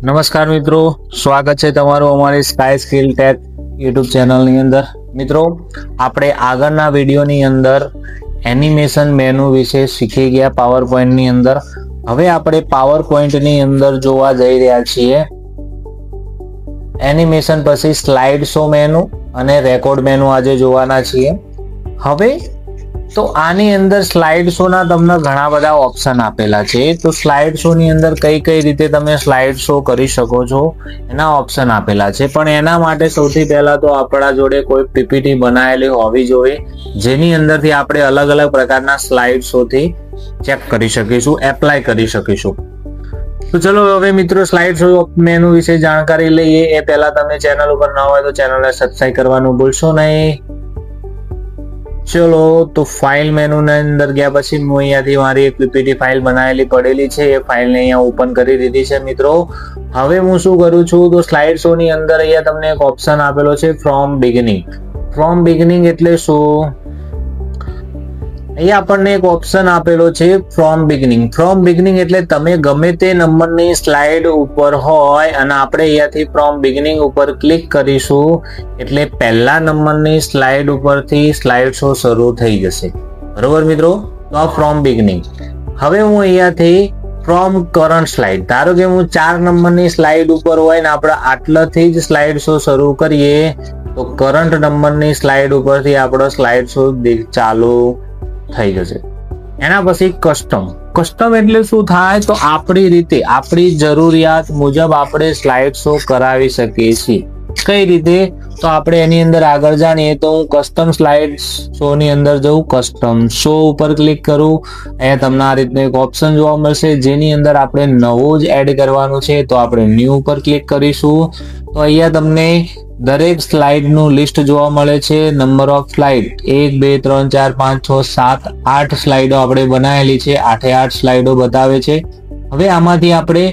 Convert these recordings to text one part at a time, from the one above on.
નમસ્કાર મિત્રો, સ્વાગત છે તમારું અમારી સ્કાય સ્કિલ ટેક યુટ્યુબ ચેનલની અંદર। મિત્રો, આપણે આગળના વિડીયોની અંદર એનિમેશન મેનુ વિશે શીખી ગયા પાવર પોઈન્ટની અંદર। હવે આપણે પાવર પોઈન્ટની અંદર જોવા જઈ રહ્યા છીએ એનિમેશન પછી સ્લાઇડ શો મેનુ અને રેકોર્ડ મેનુ આજે જોવાના છીએ। હવે તો આની અંદર સ્લાઇડ શો ના તમને ઘણા બધા ઓપ્શન આપેલા છે। તો સ્લાઇડ શો ની અંદર કઈ કઈ રીતે તમે સ્લાઇડ શો કરી શકો છો એના ઓપ્શન આપેલા છે, પણ એના માટે સૌથી પહેલા તો આપણા જોડે કોઈ પીપીટી બનાવેલી હોવી જોઈએ, જેની અંદરથી આપણે અલગ અલગ પ્રકારના સ્લાઇડ શો થી ચેક કરી શકીશું, એપ્લાય કરી શકીશું। તો ચલો હવે મિત્રો સ્લાઇડ શો મેનુ વિશે જાણકારી લઈએ। એ પહેલા તમે ચેનલ ઉપર ન હોય તો ચેનલને સબસ્ક્રાઇબ કરવાનું ભૂલશો નહીં। ચલો તો ફાઇલ મેનુ ની અંદર ગયા પછી હું અહીંયાથી મારી એક પીપીટી ફાઇલ બનાવેલી પડેલી છે, એ ફાઇલને અહીંયા ઓપન કરી દીધી છે મિત્રો। હવે હું શું કરું છું તો સ્લાઇડ શો ની અંદર અહીંયા તમને એક ઓપ્શન આપેલો છે ફ્રોમ બિગિનિંગ। ફ્રોમ બિગિનિંગ એટલે શું? અહીંયા આપણને એક ઓપ્શન આપેલો છે ફ્રોમ બિગિનિંગ। ફ્રોમ બિગિનિંગ એટલે તમે ગમે તે નંબરની સ્લાઇડ ઉપર હોય અને આપણે અહીંયાથી ફ્રોમ બિગિનિંગ ઉપર ક્લિક કરીશું એટલે પહેલા નંબરની સ્લાઇડ ઉપરથી સ્લાઇડ શો શરૂ થઈ જશે, બરોબર મિત્રો? તો આ ફ્રોમ બિગિનિંગ। હવે હું અહીંયાથી ફ્રોમ કરંટ સ્લાઇડ, ધારો કે હું 4 નંબરની સ્લાઇડ ઉપર હોય ને આપણે આટલાથી જ સ્લાઇડ શો શરૂ કરીએ તો કરંટ નંબરની સ્લાઇડ ઉપરથી આપણો સ્લાઇડ શો ચાલુ થઈ જશે। એના પછી કસ્ટમ એટલે શું થાય તો આપણી રીતે આપણી જરૂરિયાત મુજબ આપણે સ્લાઇડ શો કરાવી શકીએ છીએ। કઈ રીતે? તો આપણે એની અંદર આગળ જાણીએ તો હું કસ્ટમ સ્લાઇડ શો ની અંદર જઉં, કસ્ટમ શો ઉપર ક્લિક કરું, અહીંયા તમને આ રીતનું એક ઓપ્શન જોવા મળશે જેની અંદર આપણે નવો જ એડ કરવાનું છે, તો આપણે ન્યૂ ઉપર ક્લિક કરીશું તો અહીંયા તમને દરેક સ્લાઇડ નું લિસ્ટ જોવા મળે છે। નંબર ઓફ સ્લાઇડ 1 2 3 4 5 6 7 8 સ્લાઇડો આપણે બનાવેલી છે, 8 સ્લાઇડો બતાવે છે। હવે આમાંથી આપણે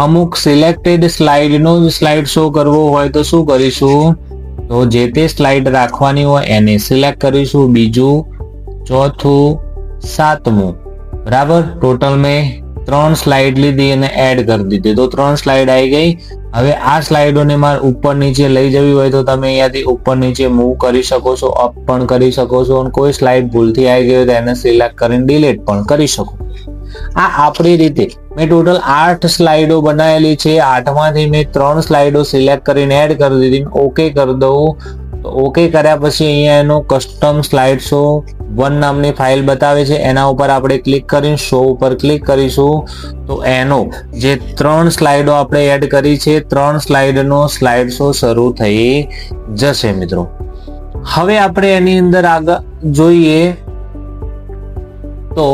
અમુક સિલેક્ટેડ સ્લાઇડ નો સ્લાઇડ શો કરવો હોય તો શું કરીશું તો જે તે સ્લાઇડ રાખવાની હોય એને સિલેક્ટ કરીશું, બીજું, ચોથું, સાતમું, બરાબર? ટોટલ મેં 3 સ્લાઇડ લીધી અને એડ કરી દીધી તો 3 સ્લાઇડ આવી ગઈ। હવે આ સ્લાઇડોને મારે ઉપર નીચે લઈ જવી હોય તો તમે અહીંયાથી ઉપર નીચે મૂવ કરી શકો છો, અપ પણ કરી શકો છો, અને કોઈ સ્લાઇડ ભૂલથી આવી ગઈ હોય તો એને સિલેક્ટ કરીને ડિલીટ પણ કરી શકો। આ આપણી રીતે મેં ટોટલ 8 સ્લાઇડો બનાવેલી છે, 8 માંથી મેં 3 સ્લાઇડો સિલેક્ટ કરીને એડ કરી દીધી, ઓકે કરી દઉં તો ઓકે કર્યા પછી અહીંયા એનો કસ્ટમ સ્લાઇડ શો 1 નામની ફાઇલ બતાવે છે, એના ઉપર આપણે ક્લિક કરીને શો ઉપર ક્લિક કરીશું તો એનો જે 3 સ્લાઇડો આપણે એડ કરી છે 3 સ્લાઇડનો સ્લાઇડ શો શરૂ થઈ જશે મિત્રો। હવે આપણે એની અંદર આગળ જોઈએ તો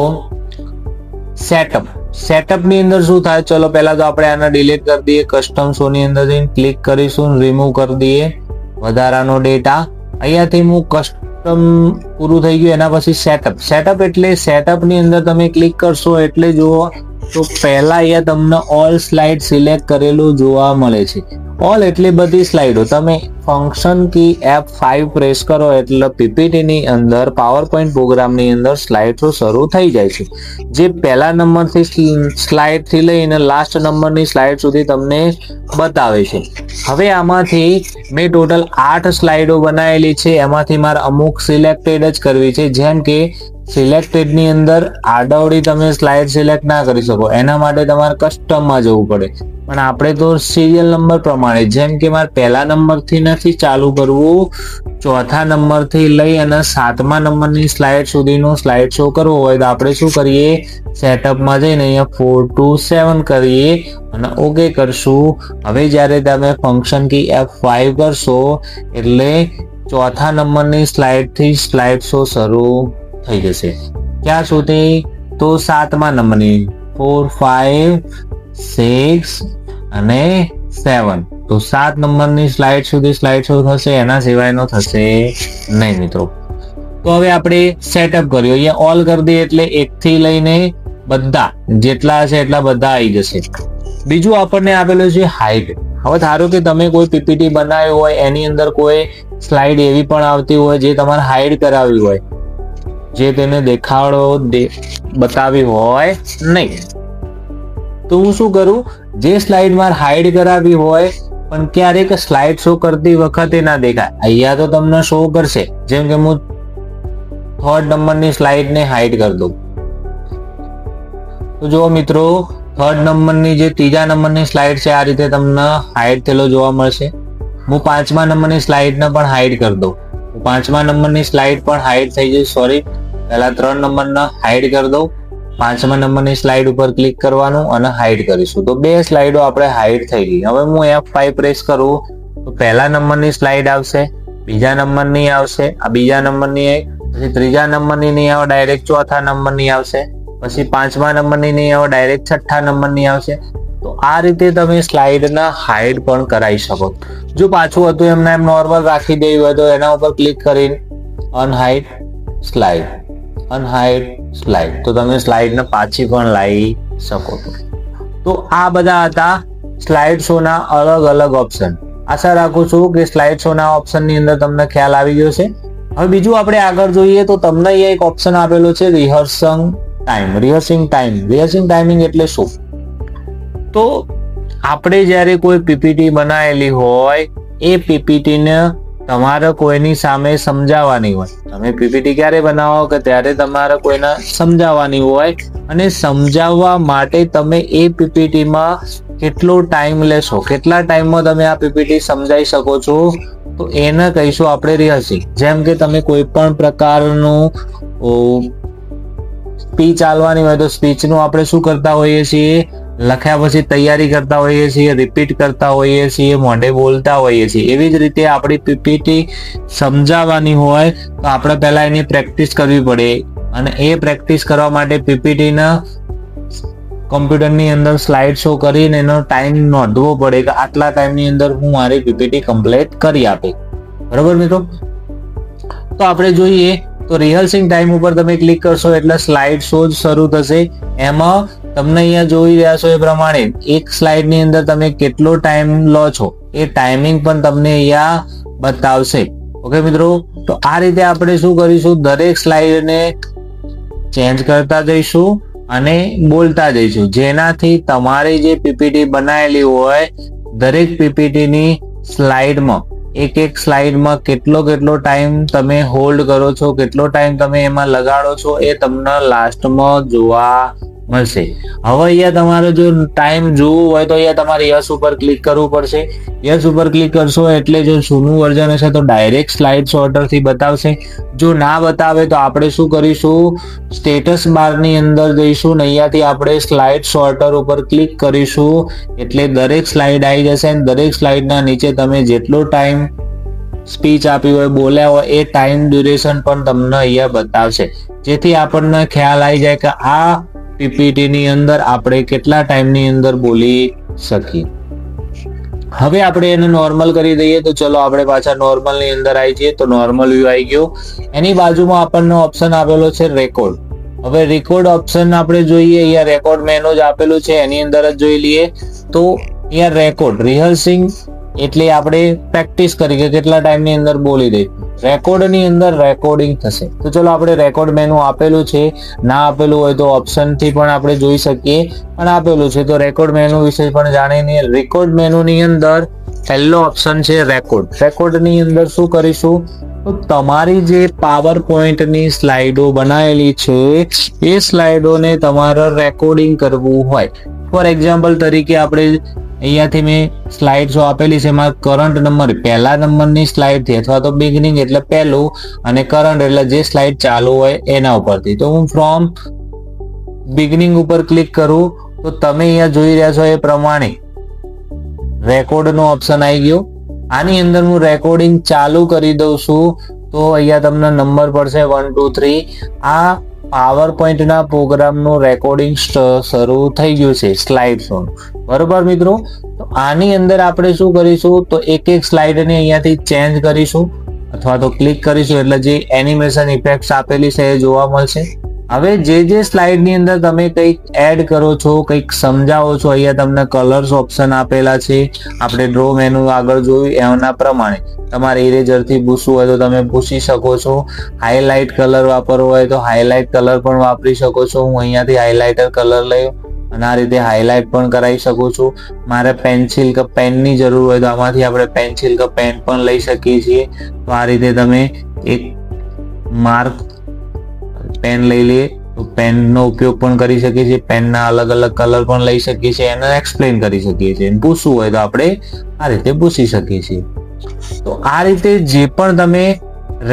સેટઅપ ની અંદર શું થાય, ચલો પહેલા તો આપણે આને ડિલીટ કરી દઈએ, કસ્ટમ શો ની અંદર જઈને ક્લિક કરીશું, રિમૂવ કરી દઈએ વધારાનો ડેટા। અહીંયાથી હું કસ્ટમ પૂરું થઈ ગયું, એના પછી સેટઅપ એટલે સેટઅપ ની અંદર તમે ક્લિક કરશો એટલે જુઓ તો પહેલા અહીંયા તમને ઓલ સ્લાઇડ સિલેક્ટ કરેલું જોવા મળે છે। ઓલ એટલે બધી સ્લાઇડો। તમે ફંક્શન કી F5 પ્રેસ કરો એટલે પીપીટી ની અંદર પાવર પોઈન્ટ પ્રોગ્રામ ની અંદર સ્લાઇડ શો શરૂ થઈ જાય છે, જે પહેલા નંબરથી સ્લાઇડ થી લઈને લાસ્ટ નંબરની સ્લાઇડ સુધી તમને બતાવે છે। હવે આમાંથી મેં ટોટલ 8 સ્લાઇડો બનાવેલી છે, એમાંથી મારે અમુક સિલેક્ટેડ જ કરવી છે, જેમ કે સિલેક્ટેડ ની અંદર આડાવડી તમે સ્લાઇડ સિલેક્ટ ના કરી શકો, એના માટે તમારે કસ્ટમમાં જવું પડે, પણ આપણે તો સિરિયલ નંબર પ્રમાણે, જેમ કે મારે પહેલા નંબરથી નથી ચાલુ કરવું, ચોથા નંબરથી લઈ અને 7મા નંબરની સ્લાઇડ સુધીનો સ્લાઇડ શો કરવો હોય તો આપણે શું કરીએ, સેટઅપમાં જઈને અહીંયા 4 to 7 કરીએ અને ઓકે કરશું। હવે જ્યારે તમે ફંક્શન કી F5 કરશો એટલે ચોથા નંબરની સ્લાઇડથી સ્લાઇડ શો શરૂ થઈ જશે। ક્યાં સુધી? તો 7મા નંબરની 4 5 6 અને 7, તો 7 નંબરની સ્લાઇડ સુધી સ્લાઇડ શો થશે, એના સિવાયનો થશે નહીં મિત્રો। તો હવે આપણે સેટઅપ કર્યું, અહીંયા ઓલ કરી દઈએ એટલે 1 થી લઈને બધા જેટલા હશે એટલા બધા આવી જશે। બીજું આપણને આપેલું છે હાઇડ। હવે ધારો કે તમે કોઈ પીપીટી બનાવી હોય, એની અંદર કોઈ સ્લાઇડ એવી પણ આવતી હોય જે તમારે હાઇડ કરાવી હોય, જે તેને દેખાડો બતાવી હોય નહીં, તો હું શું કરું, જે સ્લાઇડ મારે હાઈડ કરાવી હોય પણ ક્યારેક સ્લાઇડ શો કરતી વખતે ના દેખાય, અહીંયા તો તમને શો કરશે. જેમ કે હું 3rd નંબરની સ્લાઇડને હાઈડ કરી દઉં તો જુઓ મિત્રો 3rd નંબરની જે 3જા નંબરની સ્લાઇડ છે આ રીતે તમને હાઈડ થયેલો જોવા મળશે. હું 5મા નંબરની સ્લાઇડને પણ હાઈડ કરી દઉં, 5મા નંબરની સ્લાઇડ પણ હાઈડ થઈ જશે. સોરી, પહેલા 3 નંબરને હાઈડ કરી દઉં, 5મા નંબરની સ્લાઇડ ઉપર ક્લિક કરવાનું અને હાઈડ કરીશું. તો 2 સ્લાઇડો આપણે હાઈડ થઈ ગઈ. હવે હું F5 પ્રેસ કરું તો પહેલા નંબરની સ્લાઇડ આવશે, બીજા નંબરની આવશે, આ બીજા નંબરની, પછી 3જા નંબરની નહીં આવે, ડાયરેક્ટ 4થા નંબરની આવશે, પછી 5મા નંબરની નહીં આવે, ડાયરેક્ટ 6થા નંબરની આવશે. તો આ રીતે તમે સ્લાઇડના હાઈડ પણ કરાવી શકો. જો પાછું હતું એમને એમ નોર્મલ રાખી દેવું હોય તો એના ઉપર ક્લિક કરીને અનહાઈડ સ્લાઇડ, અનહાઈડ સ્લાઇડ, તો તમે સ્લાઇડને પાછી પણ લાવી શકો. તો આ બધા હતા સ્લાઇડ શોના અલગ અલગ ઓપ્શન. આશા રાખું છું કે સ્લાઇડ શોના ઓપ્શનની અંદર તમને ખ્યાલ આવી ગયો છે. હવે બીજું આપણે આગળ જોઈએ તો તમને અહીંયા એક ઓપ્શન આપેલો છે રિહર્સલ ટાઈમ, રિહર્સિંગ ટાઈમ. રિહર્સિંગ ટાઈમિંગ એટલે શું? તો આપણે જ્યારે કોઈ પીપીટી બનાવેલી હોય એ પીપીટીને તમારે કોઈની સામે સમજાવવાની હોય. તમે પીપીટી ક્યારે બનાવો કે ત્યારે તમારે કોઈને સમજાવવાની હોય, અને સમજાવવા માટે તમે એ પીપીટીમાં કેટલો ટાઈમ લેશો, કેટલા ટાઈમમાં તમે આ પીપીટી સમજાવી શકો છો, તો એને કહીશું આપણે રિહર્સિંગ. જેમ કે તમે કોઈ પણ પ્રકારનું સ્પીચ આલવાની હોય તો સ્પીચનું આપણે શું કરતા હોઈએ છીએ, લખ્યા પછી તૈયારી કરતા હોઈએ છીએ, રિપીટ કરતા હોઈએ છીએ, મોઢે બોલતા હોઈએ છીએ. એવી જ રીતે આપણી પીપીટી સમજાવવાની હોય તો આપણે પહેલા એની પ્રેક્ટિસ કરવી પડે, અને એ પ્રેક્ટિસ કરવા માટે પીપીટીના કોમ્પ્યુટરની અંદર સ્લાઇડ શો કરીને એનો ટાઈમ નોંધવો પડે કે આટલા ટાઈમની અંદર હું મારી પીપીટી કમ્પ્લીટ કરી આપે. બરોબર મિત્રો? તો આપણે જોઈએ તો રિહર્સિંગ ટાઈમ ઉપર તમે ક્લિક કરશો એટલે સ્લાઇડ શો જ શરૂ થશે. એમાં તમને અહીંયા જોઈ રહ્યા છો એ પ્રમાણે એક સ્લાઇડની અંદર તમે કેટલો ટાઈમ લો છો એ ટાઈમિંગ પણ તમને અહીંયા બતાવશે. ઓકે મિત્રો, તો આ રીતે આપણે શું કરીશું, દરેક સ્લાઇડને ચેન્જ કરતા જઈશું અને બોલતા જઈશું, જેનાથી તમારી જે પીપીટી બનાવેલી હોય દરેક પીપીટીની સ્લાઇડમાં એક સ્લાઇડમાં કેટલો ટાઈમ તમે હોલ્ડ કરો છો, કેટલો ટાઈમ તમે એમાં લગાડો છો એ તમને લાસ્ટમાં જોવા મળશે. હવે અહીંયા તમારે જો ટાઈમ જોવું હોય તો અહીંયા તમારે યસ ઉપર ક્લિક કરવું પડશે. યસ ઉપર ક્લિક કરશો એટલે જો જૂનું વર્ઝન હશે તો ડાયરેક્ટ સ્લાઇડ શોર્ટરથી બતાવશે. જો ના બતાવે તો આપણે શું કરીશું, સ્ટેટસ બારની અંદર જઈશું ને અહીંયાથી આપણે સ્લાઇડ શોર્ટર ઉપર ક્લિક કરીશું એટલે દરેક સ્લાઇડ આવી જશે, અને દરેક સ્લાઇડના નીચે તમે જેટલો ટાઈમ સ્પીચ આપી હોય, બોલ્યા હોય એ ટાઈમ ડ્યુરેશન પણ તમને અહીંયા બતાવશે, જેથી આપણને ખ્યાલ આવી જાય કે આ પીપીટીની અંદર આપણે કેટલા ટાઈમની અંદર બોલી શકીએ. હવે આપણે એને નોર્મલ કરી દઈએ તો ચલો આપણે પાછા નોર્મલની અંદર આવી જઈએ. તો નોર્મલ વ્યૂ આવી ગયો. એની બાજુમાં આપણને ઓપ્શન આપેલો છે રેકોર્ડ. હવે રેકોર્ડ ઓપ્શન આપણે જોઈએ, અહીંયા રેકોર્ડ મેનુ જ આપેલું છે, એની અંદર જ જોઈ લઈએ. તો અહીંયા રેકોર્ડ રિહર્સિંગ એટલે આપણે પ્રેક્ટિસ કરી કે કેટલા ટાઈમની અંદર બોલી દે. રેકોર્ડની અંદર રેકોર્ડિંગ થશે. તો ચલો આપણે રેકોર્ડ મેનુ આપેલું છે, ના આપેલું હોય તો ઓપ્શનથી પણ આપણે જોઈ શકીએ, પણ આપેલું છે તો રેકોર્ડ મેનુ વિશે પણ જાણીને રેકોર્ડ મેનુની અંદર પહેલો ઓપ્શન છે રેકોર્ડ. રેકોર્ડની અંદર શું કરીશું, તો તમારી જે પાવર પોઈન્ટની સ્લાઇડો બનાવેલી છે એ સ્લાઇડોને તમારે રેકોર્ડિંગ કરવું હોય. ફોર એક્ઝામ્પલ તરીકે આપણે અહીંયાથી મેં સ્લાઇડ શો આપેલી છે, એમાં કરંટ નંબર પહેલા નંબરની સ્લાઇડથી અથવા તો બિગનિંગ એટલે પહેલું અને કરંટ એટલે જે સ્લાઇડ ચાલુ હોય એના ઉપરથી. તો હું ફ્રોમ બિગનિંગ ઉપર ક્લિક કરું તો તમે અહીંયા જોઈ રહ્યા છો એ પ્રમાણે રેકોર્ડનો ઓપ્શન આવી ગયો. આની અંદર હું રેકોર્ડિંગ ચાલુ કરી દઉં છું તો અહીંયા તમને નંબર પડશે 1 2 3. આ પાવર પોઈન્ટના પ્રોગ્રામનું રેકોર્ડિંગ શરૂ થઈ ગયું છે સ્લાઇડ શો. બરોબર મિત્રો? તો આની અંદર આપણે શું કરીશું, તો એક સ્લાઇડને અહીંયાથી ચેન્જ કરીશું અથવા તો ક્લિક કરીશું એટલે જે એનિમેશન ઇફેક્ટ્સ આપેલી છે એ જોવા મળશે. હવે જે સ્લાઇડની અંદર તમે કંઈક એડ કરો છો, કંઈક સમજાવો છો, અહીંયા તમને કલર્સ ઓપ્શન આપેલા છે. આપણે ડ્રો મેનુ આગળ જોયું એના પ્રમાણે તમારે ઇરેઝરથી ભૂસવું હોય તો તમે ભૂસી શકો છો. હાઇલાઇટ કલર વાપરવો હોય તો હાઇલાઇટ કલર પણ વાપરી શકો છો. હું અહીંયાથી હાઇલાઇટર કલર લઈ અને આ રીતે હાઇલાઇટ પણ કરાવી શકું છું. મારે પેન્સિલ કે પેનની જરૂર હોય તો આમાંથી આપણે પેન્સિલ કે પેન પણ લઈ શકીએ છીએ. તો આ રીતે તમે એક માર્ક પેન લઈ લઈએ તો પેનનો ઉપયોગ પણ કરી શકીએ છીએ. પેનના અલગ અલગ કલર પણ લઈ શકીએ છીએ, એને એક્સપ્લેન કરી શકીએ છીએ. પૂછવું હોય તો આપણે આ રીતે પૂછી શકીએ છીએ. તો આ રીતે જે પણ તમે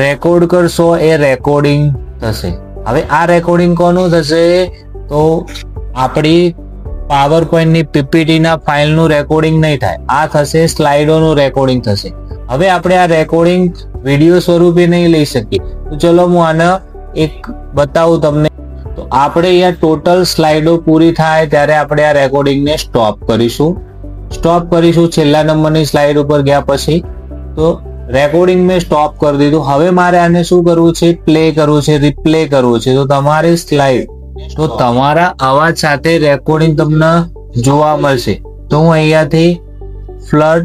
રેકોર્ડ કરશો એ રેકોર્ડિંગ થશે. હવે આ રેકોર્ડિંગ કોનું થશે? તો આપણી પાવર પોઈન્ટની પીપીટીના ફાઇલનું રેકોર્ડિંગ નહીં થાય, આ થશે સ્લાઇડોનું રેકોર્ડિંગ થશે. હવે આપણે આ રેકોર્ડિંગ વિડીયો સ્વરૂપે નહીં લઈ શકીએ. તો ચલો હું આને એક બતાવું તમને. તો આપણે અહીંયા ટોટલ સ્લાઇડો પૂરી થાય ત્યારે આપણે આ રેકોર્ડિંગને સ્ટોપ કરીશું. છેલ્લા નંબરની સ્લાઇડ ઉપર ગયા પછી તો રેકોર્ડિંગ મેં સ્ટોપ કરી દીધું. હવે મારે આને શું કરવું છે? પ્લે કરવું છે, રિપ્લે કરવું છે. તો તમારી સ્લાઇડ તો તમારા અવાજ સાથે રેકોર્ડિંગ તમને જોવા મળશે. તો હું અહીંયાથી ફ્લડ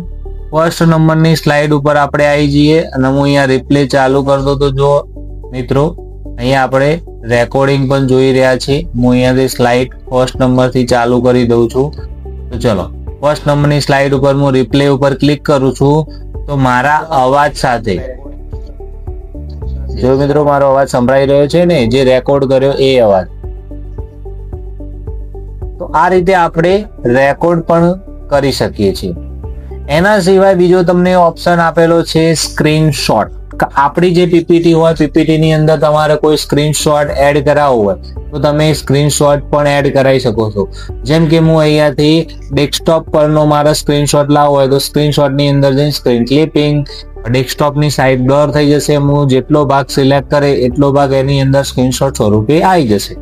ફર્સ્ટ નંબરની સ્લાઇડ ઉપર આપણે આવી જઈએ અને હું અહીંયા રિપ્લે ચાલુ કરતો. તો જો મિત્રો અહીંયા આપણે રેકોર્ડિંગ પણ જોઈ રહ્યા છીએ. હું અહીંયાથી સ્લાઇડ ફર્સ્ટ નંબરથી ચાલુ કરી દઉં છું. તો ચલો ફર્સ્ટ નંબરની સ્લાઇડ ઉપર હું રિપ્લે ઉપર ક્લિક કરું છું. તો મારા અવાજ સાથે જો મિત્રો મારો અવાજ સંભળાઈ રહ્યો છે ને, જે રેકોર્ડ કર્યો એ અવાજ. તો આ રીતે આપણે રેકોર્ડ પણ કરી શકીએ છીએ. એના સિવાય બીજો તમને ઓપ્શન આપેલો છે સ્ક્રીનશોટ. આપણી જે પીપીટી હોય, પીપીટી ની અંદર તમારે કોઈ સ્ક્રીનશોટ એડ કરાવવો હોય તો તમે સ્ક્રીનશોટ પણ એડ કરાવી શકો છો. જેમ કે હું અહીંયાથી ડેસ્કટોપ પરનો મારા સ્ક્રીનશોટ લાવવો હોય તો સ્ક્રીનશોટ ની અંદર જઈને સ્ક્રીન ક્લિપિંગ, ડેસ્કટોપની સાઈડ બ્લર થઈ જશે. હું જેટલો ભાગ સિલેક્ટ કરે એટલો ભાગ એની અંદર સ્ક્રીનશોટ સ્વરૂપે આવી જશે.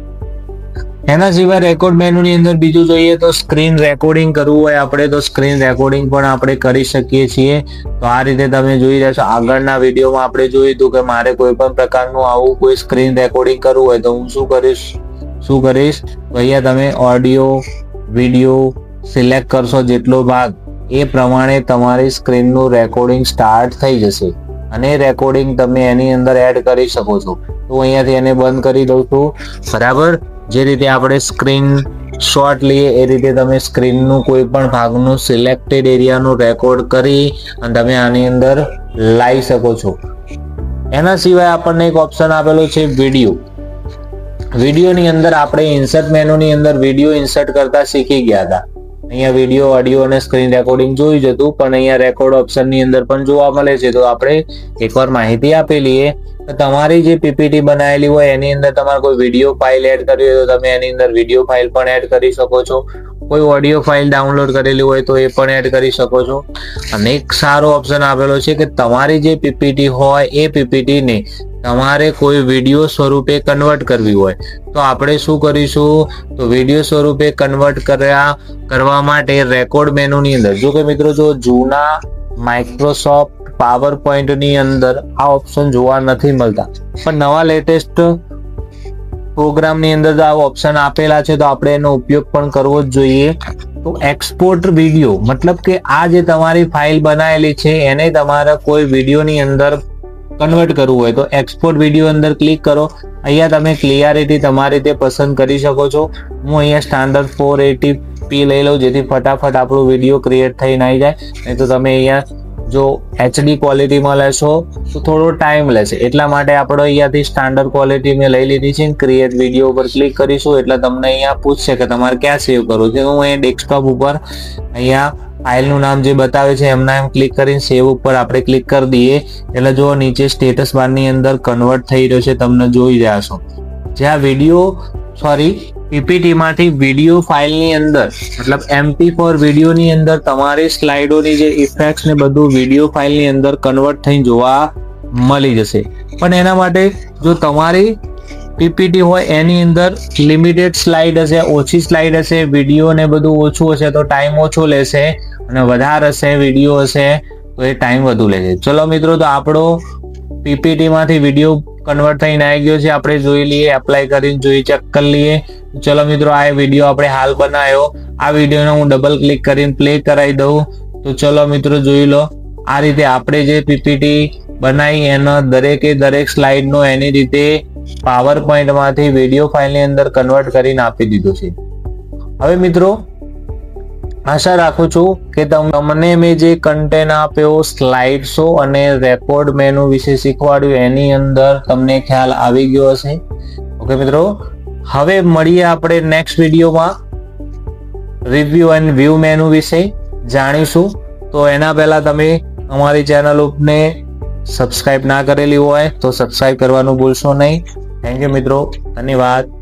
એના સિવાય રેકોર્ડ મેનુની અંદર બીજું જોઈએ તો સ્ક્રીન રેકોર્ડિંગ કરવું હોય આપણે તો સ્ક્રીન રેકોર્ડિંગ પણ આપણે કરી શકીએ છીએ. તો આ રીતે તમે જોઈ રહ્યા છો. આગળના વિડીયોમાં આપણે જોયું હતું કે મારે કોઈ પણ પ્રકારનું આવું કોઈ સ્ક્રીન રેકોર્ડિંગ કરવું હોય તો હું શું કરીશ તો અહીંયા તમે ઓડિયો વિડીયો સિલેક્ટ કરશો જેટલો ભાગ, એ પ્રમાણે તમારી સ્ક્રીનનું રેકોર્ડિંગ સ્ટાર્ટ થઈ જશે અને રેકોર્ડિંગ તમે એની અંદર એડ કરી શકો છો. તો અહીંયાથી એને બંધ કરી દઉં છું. બરાબર, જે રીતે આપણે સ્ક્રીન શોટ લઈએ એ રીતે તમે સ્ક્રીનનું કોઈ પણ ભાગનું સિલેક્ટેડ એરિયાનું રેકોર્ડ કરી અને તમે આની અંદર લાવી શકો છો. એના સિવાય આપણને એક ઓપ્શન આપેલો છે વિડીયો. વિડીયોની અંદર આપણે ઇન્સર્ટ મેનુની અંદર વિડીયો ઇન્સર્ટ કરતા શીખી ગયા હતા. અહીંયા વિડીયો, ઓડિયો અને સ્ક્રીન રેકોર્ડિંગ જોઈ જતું, પણ અહીંયા રેકોર્ડ ઓપ્શનની અંદર પણ જોવા મળે છે. તો આપણે એકવાર માહિતી આપી લઈએ. તમારી જે પીપીટી બનાવેલી હોય એની અંદર તમારે કોઈ વિડીયો ફાઇલ એડ કરવી હોય તો તમે એની અંદર વિડીયો ફાઇલ પણ એડ કરી શકો છો. કોઈ ઓડિયો ફાઇલ ડાઉનલોડ કરેલી હોય તો એ પણ એડ કરી શકો છો. અને એક સારો ઓપ્શન આપેલો છે કે તમારી જે પીપીટી હોય એ પીપીટીને તમારે કોઈ વિડીયો સ્વરૂપે કન્વર્ટ કરવી હોય તો આપણે શું કરીશું? તો વિડીયો સ્વરૂપે કન્વર્ટ કરવા માટે રેકોર્ડ મેનુની અંદર, જો કે મિત્રો જો જૂના માઇક્રોસોફ્ટ પાવર પોઈન્ટ ની અંદર આ ઓપ્શન જોવા નથી મળતા, પણ નવા લેટેસ્ટ પ્રોગ્રામ ની અંદર આ ઓપ્શન આપેલા છે તો આપણે એનો ઉપયોગ પણ કરવો જ જોઈએ. તો એક્સપોર્ટ વિડીયો મતલબ કે આ જે તમારી ફાઇલ બનાવેલી છે એને તમારે કોઈ વિડીયો ની અંદર કન્વર્ટ કરવું હોય તો એક્સપોર્ટ વિડીયો અંદર ક્લિક કરો. અહીંયા તમે ક્લિયરિટી તમારી રીતે પસંદ કરી શકો છો. હું અહીંયા સ્ટાન્ડર્ડ 480p લઈ લઉં જેથી ફટાફટ આપણો વિડીયો ક્રિએટ થઈને આવી જાય. નહીં તો તમે અહીંયા જો HD ક્વોલિટીમાં લેશો તો થોડો ટાઈમ લેશે, એટલા માટે આપણે અહીંયાથી સ્ટાન્ડર્ડ ક્વોલિટી મેં લઈ લીધી છે. ક્રિએટ વિડીયો ઉપર ક્લિક કરીશું એટલે તમને અહીંયા પૂછશે કે તમારે ક્યાં સેવ કરવું છે. હું અહીંયા ડેસ્કટોપ ઉપર અહીંયા ફાઇલનું નામ જે બતાવે છે એમના એમ ક્લિક કરીને સેવ ઉપર આપણે ક્લિક કરી દઈએ એટલે જો નીચે સ્ટેટસ બારની અંદર કન્વર્ટ થઈ રહ્યો છે, તમને જોઈ રહ્યા છો. જ્યાં પીપીટી માંથી વિડીયો ફાઇલની અંદર મતલબ MP4 વિડીયોની અંદર તમારી સ્લાઇડોની જે ઇફેક્ટ્સ ને બધું વિડીયો ફાઇલની અંદર કન્વર્ટ થઈને જોવા મળી જશે. પણ એના માટે જો તમારી પીપીટી હોય એની અંદર લિમિટેડ સ્લાઇડ હશે, ઓછી સ્લાઇડ હશે, વિડીયો ને બધું ઓછું હશે તો ટાઈમ ઓછો લેશે, અને વધારે હશે વિડીયો હશે તો એ ટાઈમ વધુ લેશે. ચલો મિત્રો, તો આપણો પીપીટી માંથી વિડીયો કન્વર્ટ થઈને આવી ગયો છે. આપણે જોઈ લઈએ, એપ્લાય કરીને જોઈ ચેક કરી લઈએ. ચલો મિત્રો, આ વિડીયો આપણે હાલ બનાવ્યો. આ વિડીયોને હું ડબલ ક્લિક કરીને પ્લે કરાવી દઉં. તો ચલો મિત્રો જોઈ લો, આ રીતે આપણે જે પીપીટી બનાવી એનો દરેક સ્લાઇડ નો એની રીતે પાવર પોઈન્ટ માંથી વિડીયો ફાઇલ ની અંદર કન્વર્ટ કરીને આપી દીધું છે. હવે મિત્રો આશા રાખું છું કે તમને મેં જે કન્ટેન્ટ આપ્યો, સ્લાઇડ શો અને રેકોર્ડ મેનુ વિશે શીખવાડ્યું, એની અંદર તમને ખ્યાલ આવી ગયો હશે. ઓકે મિત્રો, હવે મળીએ આપણે નેક્સ્ટ વિડીયોમાં રિવ્યુ એન્ડ વ્યૂ મેનુ વિશે જાણીશું. તો એના પહેલા તમે અમારી ચેનલને સબસ્ક્રાઇબ ના કરેલી હોય તો સબસ્ક્રાઇબ કરવાનું ભૂલશો નહીં. થેન્ક યુ મિત્રો, ધન્યવાદ.